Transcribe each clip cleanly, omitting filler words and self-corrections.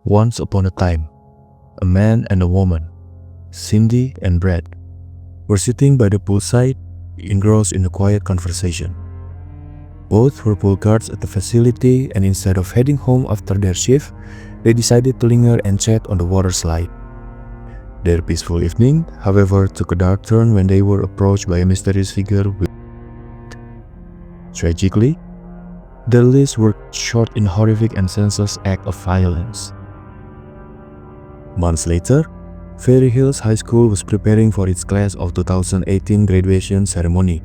Once upon a time, a man and a woman, Cindy and Brad, were sitting by the poolside, engrossed in a quiet conversation. Both were pool guards at the facility, and instead of heading home after their shift, they decided to linger and chat on the water slide. Their peaceful evening, however, took a dark turn when they were approached by a mysterious figure. Tragically, their lives were short in a horrific and senseless act of violence. Months later, Fairy Hills High School was preparing for its class of 2018 graduation ceremony.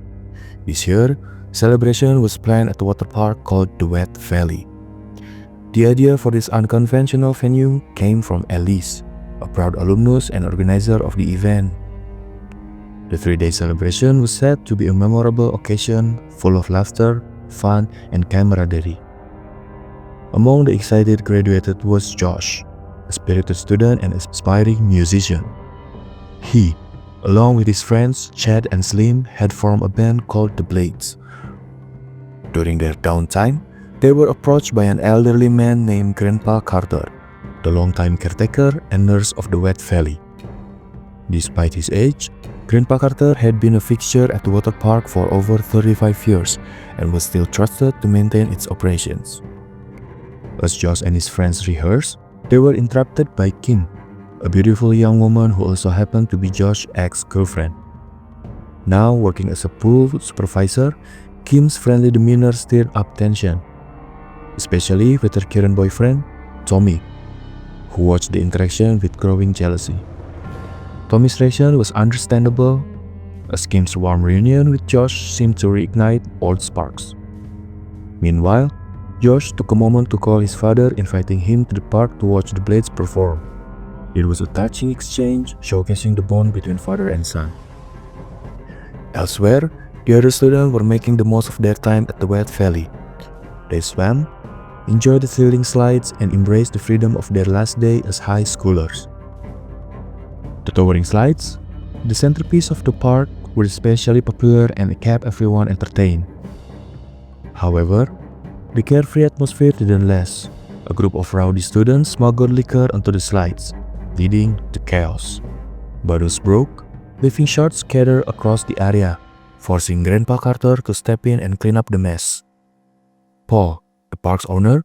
This year, celebration was planned at a water park called the Wet Valley. The idea for this unconventional venue came from Elise, a proud alumnus and organizer of the event. The 3-day celebration was set to be a memorable occasion full of laughter, fun, and camaraderie. Among the excited graduates was Josh, a spirited student and aspiring musician. He, along with his friends Chad and Slim, had formed a band called the Blades. During their downtime, they were approached by an elderly man named Grandpa Carter, the longtime caretaker and nurse of the Wet Valley. Despite his age, Grandpa Carter had been a fixture at the water park for over 35 years and was still trusted to maintain its operations. As Josh and his friends rehearsed, they were interrupted by Kim, a beautiful young woman who also happened to be Josh's ex-girlfriend. Now working as a pool supervisor, Kim's friendly demeanor stirred up tension, especially with her current boyfriend, Tommy, who watched the interaction with growing jealousy. Tommy's reaction was understandable, as Kim's warm reunion with Josh seemed to reignite old sparks. Meanwhile, Josh took a moment to call his father, inviting him to the park to watch the Blades perform. It was a touching exchange, showcasing the bond between father and son. Elsewhere, the other students were making the most of their time at the Wet Valley. They swam, enjoyed the thrilling slides, and embraced the freedom of their last day as high schoolers. The towering slides, the centerpiece of the park, were especially popular and kept everyone entertained. However, the carefree atmosphere didn't last. A group of rowdy students smuggled liquor onto the slides, leading to chaos. Bottles broke, leaving shards scattered across the area, forcing Grandpa Carter to step in and clean up the mess. Paul, the park's owner,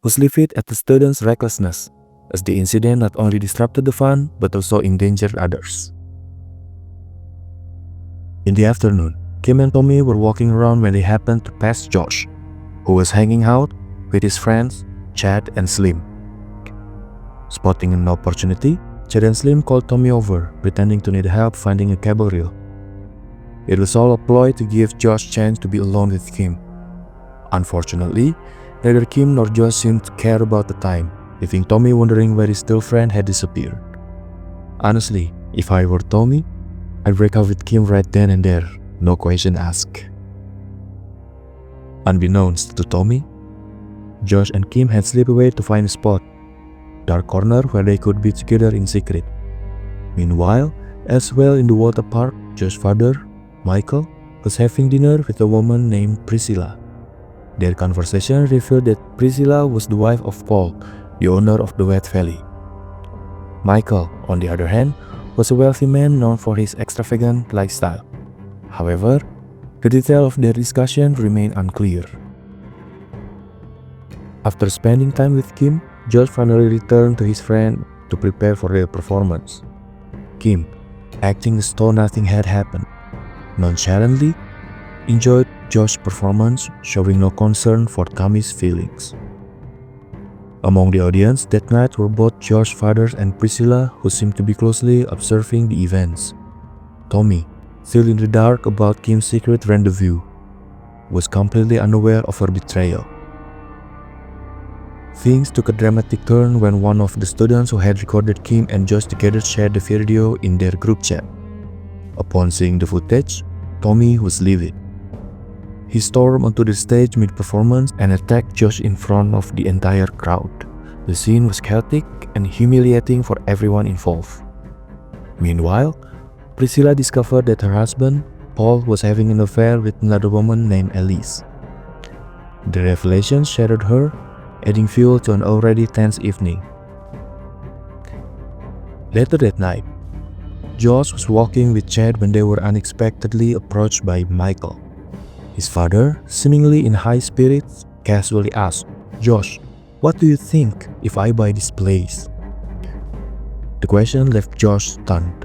was livid at the students' recklessness, as the incident not only disrupted the fun but also endangered others. In the afternoon, Kim and Tommy were walking around when they happened to pass Josh, who was hanging out with his friends Chad and Slim. Spotting an opportunity, Chad and Slim called Tommy over, pretending to need help finding a cable reel. It was all a ploy to give Josh a chance to be alone with Kim. Unfortunately, neither Kim nor Josh seemed to care about the time, leaving Tommy wondering where his still friend had disappeared. Honestly, if I were Tommy, I'd break up with Kim right then and there, no question asked. Unbeknownst to Tommy, Josh and Kim had slipped away to find a spot, dark corner where they could be together in secret. Meanwhile, elsewhere in the water park, Josh's father, Michael, was having dinner with a woman named Priscilla. Their conversation revealed that Priscilla was the wife of Paul, the owner of the Wet Valley. Michael, on the other hand, was a wealthy man known for his extravagant lifestyle. However, the details of their discussion remain unclear. After spending time with Kim, Josh finally returned to his friend to prepare for their performance. Kim, acting as though nothing had happened, nonchalantly enjoyed Josh's performance, showing no concern for Tommy's feelings. Among the audience that night were both Josh's father and Priscilla, who seemed to be closely observing the events. Tommy, still in the dark about Kim's secret rendezvous, was completely unaware of her betrayal. Things took a dramatic turn when one of the students who had recorded Kim and Josh together shared the video in their group chat. Upon seeing the footage, Tommy was livid. He stormed onto the stage mid-performance and attacked Josh in front of the entire crowd. The scene was chaotic and humiliating for everyone involved. Meanwhile, Priscilla discovered that her husband, Paul, was having an affair with another woman named Elise. The revelation shattered her, adding fuel to an already tense evening. Later that night, Josh was walking with Chad when they were unexpectedly approached by Michael. His father, seemingly in high spirits, casually asked, "Josh, what do you think if I buy this place?" The question left Josh stunned.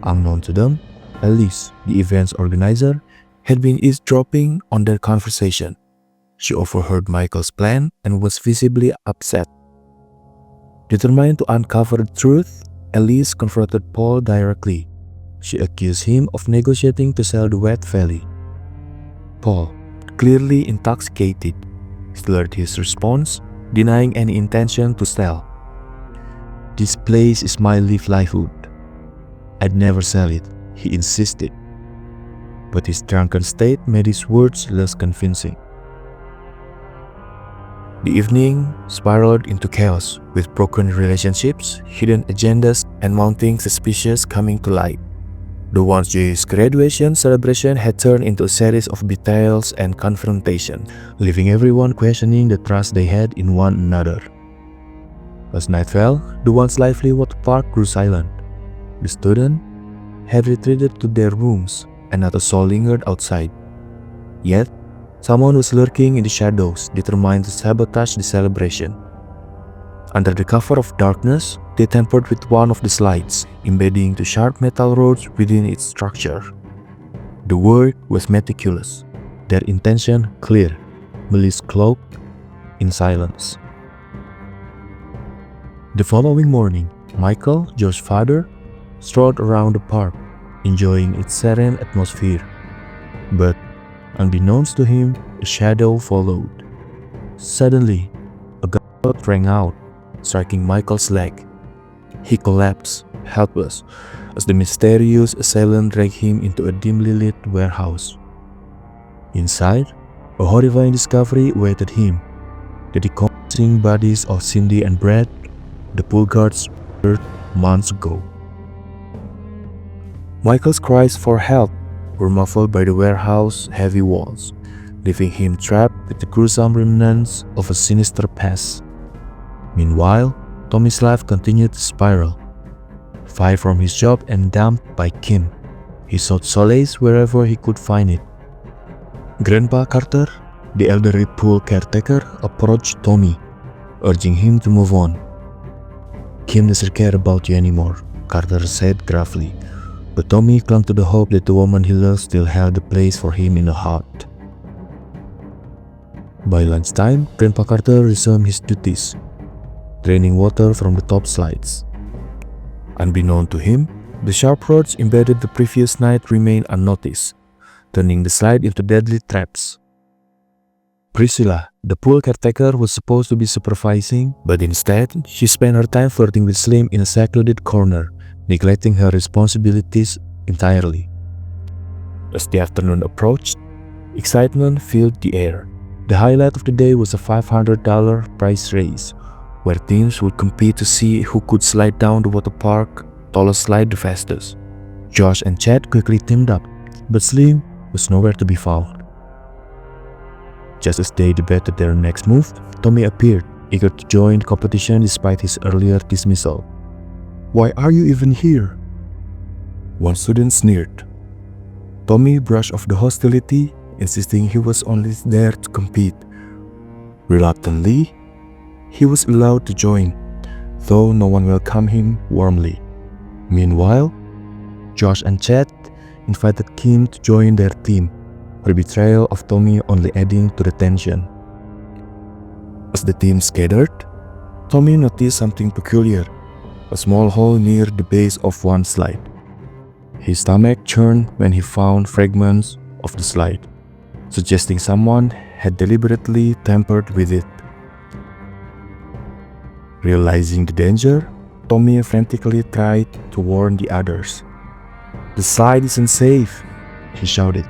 Unknown to them, Alice, the event's organizer, had been eavesdropping on their conversation. She overheard Michael's plan and was visibly upset. Determined to uncover the truth, Alice confronted Paul directly. She accused him of negotiating to sell the Wet Valley. Paul, clearly intoxicated, slurred his response, denying any intention to sell. "This place is my livelihood. I'd never sell it," he insisted. But his drunken state made his words less convincing. The evening spiraled into chaos, with broken relationships, hidden agendas, and mounting suspicions coming to light. The once joyous graduation celebration had turned into a series of betrayals and confrontation, leaving everyone questioning the trust they had in one another. As night fell, the once lively water park grew silent. The students had retreated to their rooms, and not a soul lingered outside. Yet, someone was lurking in the shadows, determined to sabotage the celebration. Under the cover of darkness, they tampered with one of the slides, embedding the sharp metal rods within its structure. The work was meticulous, their intention clear, malice cloaked in silence. The following morning, Michael, Josh's father, strolled around the park, enjoying its serene atmosphere. But, unbeknownst to him, a shadow followed. Suddenly, a gunshot rang out, striking Michael's leg. He collapsed, helpless, as the mysterious assailant dragged him into a dimly lit warehouse. Inside, a horrifying discovery awaited him: the decomposing bodies of Cindy and Brad, the pool guards murdered months ago. Michael's cries for help were muffled by the warehouse's heavy walls, leaving him trapped with the gruesome remnants of a sinister past. Meanwhile, Tommy's life continued to spiral. Fired from his job and dumped by Kim, he sought solace wherever he could find it. Grandpa Carter, the elderly pool caretaker, approached Tommy, urging him to move on. "Kim doesn't care about you anymore," Carter said gruffly, but Tommy clung to the hope that the woman he loved still held a place for him in the heart. By lunchtime, Grandpa Carter resumed his duties, draining water from the top slides. Unbeknown to him, the sharp rods embedded the previous night remained unnoticed, turning the slide into deadly traps. Priscilla, the pool caretaker, was supposed to be supervising, but instead, she spent her time flirting with Slim in a secluded corner, neglecting her responsibilities entirely. As the afternoon approached, excitement filled the air. The highlight of the day was a $500 prize race, where teams would compete to see who could slide down the water park tallest slide the fastest. Josh and Chad quickly teamed up, but Slim was nowhere to be found. Just as they debated their next move, Tommy appeared, eager to join the competition despite his earlier dismissal. "Why are you even here?" one student sneered. Tommy brushed off the hostility, insisting he was only there to compete. Reluctantly, he was allowed to join, though no one welcomed him warmly. Meanwhile, Josh and Chad invited Kim to join their team, her betrayal of Tommy only adding to the tension. As the team scattered, Tommy noticed something peculiar: a small hole near the base of one slide. His stomach churned when he found fragments of the slide, suggesting someone had deliberately tampered with it. Realizing the danger, Tommy frantically tried to warn the others. "The slide isn't safe," he shouted.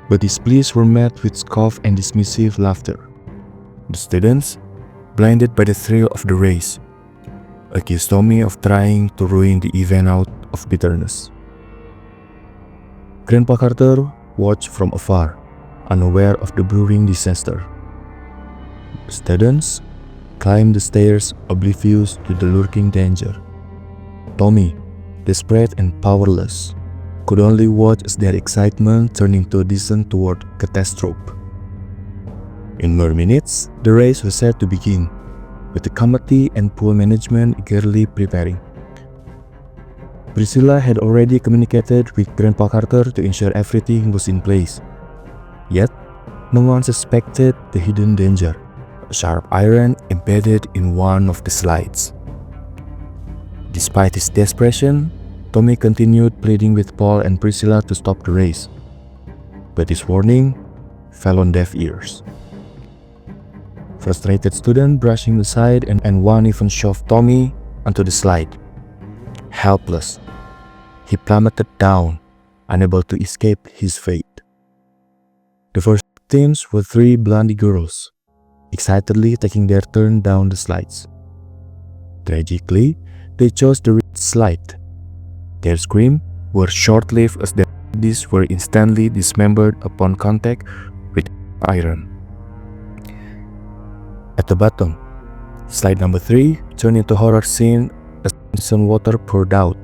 But his pleas were met with scoff and dismissive laughter. The students, blinded by the thrill of the race, accused Tommy of trying to ruin the event out of bitterness. Grandpa Carter watched from afar, unaware of the brewing disaster. The students climbed the stairs, oblivious to the lurking danger. Tommy, desperate and powerless, could only watch as their excitement turned into a descent toward catastrophe. In mere minutes, the race was set to begin, with the committee and pool management eagerly preparing. Priscilla had already communicated with Grandpa Carter to ensure everything was in place. Yet, no one suspected the hidden danger, a sharp iron embedded in one of the slides. Despite his desperation, Tommy continued pleading with Paul and Priscilla to stop the race. But his warning fell on deaf ears. Frustrated student brushing aside and one even shoved Tommy onto the slide. Helpless, he plummeted down, unable to escape his fate. The first victims were three blondie girls, excitedly taking their turn down the slides. Tragically, they chose the red slide. Their screams were short-lived as their bodies were instantly dismembered upon contact with iron. At the bottom, slide number 3 turned into a horror scene as some water poured out,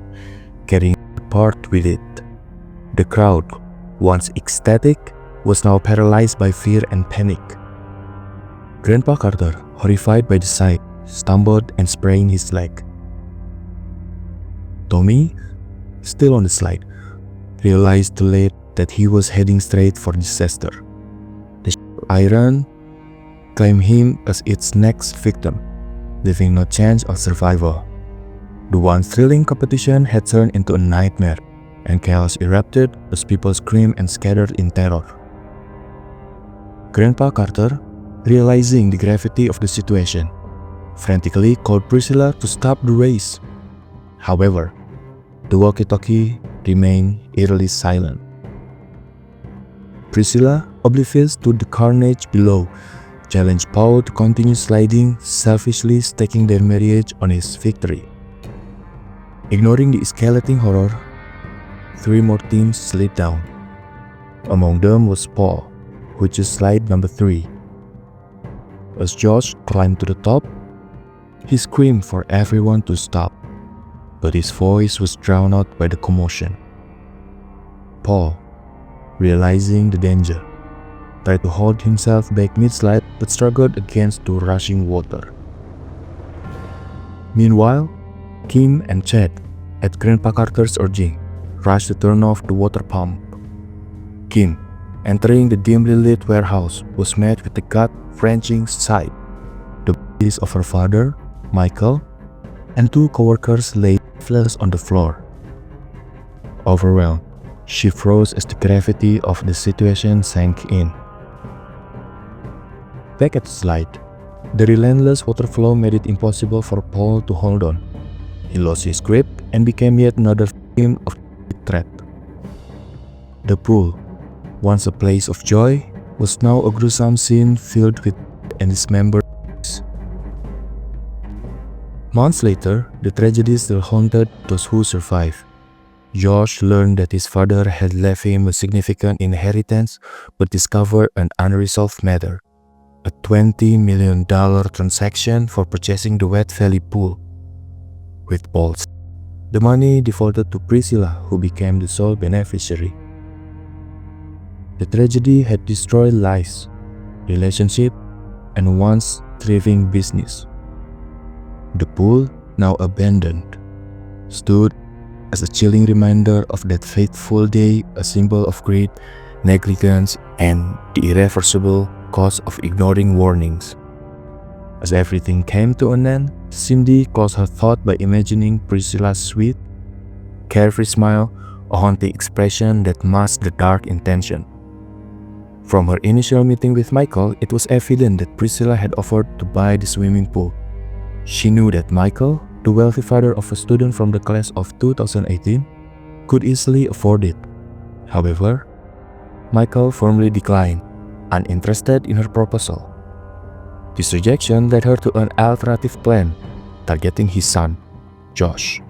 carrying the part with it. The crowd, once ecstatic, was now paralyzed by fear and panic. Grandpa Carter, horrified by the sight, stumbled and sprained his leg. Tommy, still on the slide, realized too late that he was heading straight for disaster. The iron claimed him as its next victim, leaving no chance of survival. The once thrilling competition had turned into a nightmare, and chaos erupted as people screamed and scattered in terror. Grandpa Carter, realizing the gravity of the situation, frantically called Priscilla to stop the race. However, the walkie-talkie remained eerily silent. Priscilla, oblivious to the carnage below, challenged Paul to continue sliding, selfishly staking their marriage on his victory. Ignoring the escalating horror, 3 more teams slid down. Among them was Paul, who chose slide number 3. As Josh climbed to the top, he screamed for everyone to stop, but his voice was drowned out by the commotion. Paul, realizing the danger, tried to hold himself back mid-slide but struggled against the rushing water. Meanwhile, Kim and Chad, at Grandpa Carter's urging, rushed to turn off the water pump. Kim, entering the dimly lit warehouse, was met with a gut-wrenching sight. The bodies of her father, Michael, and 2 co-workers lay lifeless on the floor. Overwhelmed, she froze as the gravity of the situation sank in. Back at the slide, the relentless water flow made it impossible for Paul to hold on. He lost his grip and became yet another victim of the threat. The pool, once a place of joy, was now a gruesome scene filled with and dismembered bodies. Months later, the tragedy still haunted those who survived. Josh learned that his father had left him a significant inheritance but discovered an unresolved matter: a $20 million transaction for purchasing the Wet Valley pool. With Paul's, the money defaulted to Priscilla, who became the sole beneficiary. The tragedy had destroyed lives, relationships, and once thriving business. The pool, now abandoned, stood as a chilling reminder of that fateful day, a symbol of great negligence and the irreversible cost of ignoring warnings. As everything came to an end, Cindy closed her thought by imagining Priscilla's sweet, carefree smile, a haunting expression that masked the dark intention. From her initial meeting with Michael, it was evident that Priscilla had offered to buy the swimming pool. She knew that Michael, the wealthy father of a student from the class of 2018, could easily afford it. However, Michael firmly declined, uninterested in her proposal. This rejection led her to an alternative plan, targeting his son, Josh.